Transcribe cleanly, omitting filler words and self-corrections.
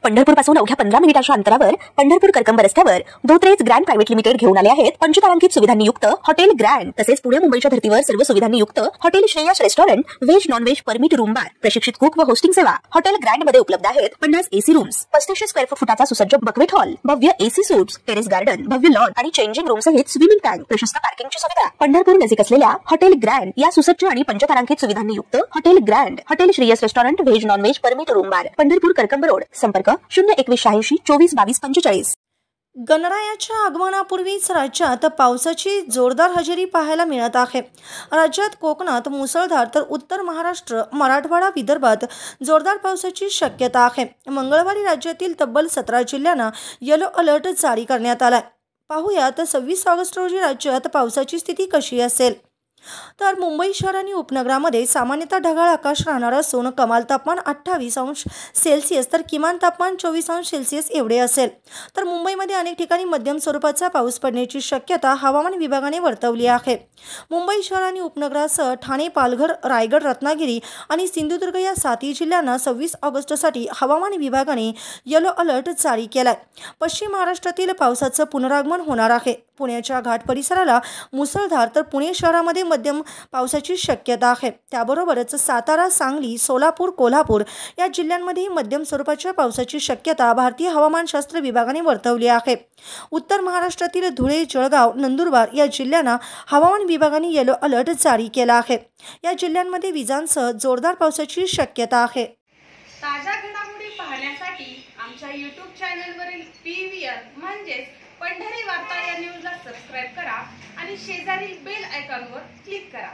पंढरपूर पासून अवघ्या 15 मिनिटांच्या अंतरावर पंढरपूर करकंब रस्त्यावर धोत्रेज ग्रँड प्रायव्हेट लिमिटेड घेऊन आले आहेत पंचतारांकित सुविधांनी युक्त हॉटेल ग्रँड। तसेच पुणे मुंबईच्या धर्तीवर सर्व सुविधांनी युक्त hotel Shreyas restaurant, veg non veg permit room बार, प्रशिक्षित कुक व होस्टिंग सेवा। हॉटेल ग्रँड मध्ये उपलब्ध आहेत 50 एसी रूम्स, 3500 स्क्वेअर फुटाचा सुसज्ज बक्वेट हॉल, भव्य एसी सूट्स, टेरेस गार्डन, भव्य लॉन आणि चेंजिंग रूम सहित स्विमिंग टँक, प्रशस्त पार्किंगची सुविधा। पंढरपूर नजीक असलेल्या हॉटेल ग्रँड या सुसज्ज आणि पंचतारांकित सुविधांनी युक्त hotel grand, hotel Shreyas restaurant, veg non veg permit room बार, पंढरपूर करकंब रोड। संपर्क 02186 24 22 45। गणरायाच्या आगमनापूर्वीच राज्यात पावसाची जोरदार हजेरी पाहायला मिळत आहे। राज्यात कोकणात मुसळधार तर उत्तर महाराष्ट्र, मराठवाडा, विदर्भात जोरदार पावसाची शक्यता आहे। मंगळवारी राज्यातील तब्बल 17 जिल्ह्यांना येलो अलर्ट जारी करण्यात आलाय। पाहूयात 26 ऑगस्ट रोजी राज्यात पावसाची स्थिती कशी असेल। तर मुंबई शहर आणि उपनगरामध्ये सामान्यतः ढगाळ आकाश राहणार असून कमाल तापमान 28 अंश सेल्सिअस तर किमान तापमान 24 अंश सेल्सिअस एवढे असेल। तर मुंबईमध्ये अनेक ठिकाणी मध्यम स्वरूपाचा पाऊस पडण्याची शक्यता हवामान विभागाने वर्तवली आहे। मुंबई शहर आणि उपनगरासह ठाणे, पालघर, रायगड, रत्नागिरी आणि सिंधुदुर्ग या 7 जिल्ह्यांना 26 ऑगस्टसाठी हवामान विभागाने येलो अलर्ट जारी केलाय। पश्चिम महाराष्ट्रातील पावसाचं पुनरागमन होणार आहे। पुण्याच्या घाट परिसराला मुसळधार तर पुणे शहरामध्ये मध्यम पावसाची शक्यता आहे। त्याबरोबरच सातारा, सांगली, सोलापूर, कोल्हापूर या जिल्ह्यांमध्ये मध्यम स्वरूपाच्या पावसाची शक्यता भारतीय हवामानशास्त्र विभागाने वर्तवली आहे। उत्तर महाराष्ट्रातील धुळे, जळगाव, नंदुरबार या जिल्ह्यांना हवामान विभागाने येलो अलर्ट जारी केला आहे। या जिल्ह्यांमध्ये विजांसह जोरदार पावसाची शक्यता आहे। ताज्या घडामोडी पाहण्यासाठी आमच्या YouTube चॅनलवरील PVR म्हणजेच पंढरी वार्ता या न्यूजला सबस्क्राइब करा आणि शेजारील बेल आयकॉनवर क्लिक करा।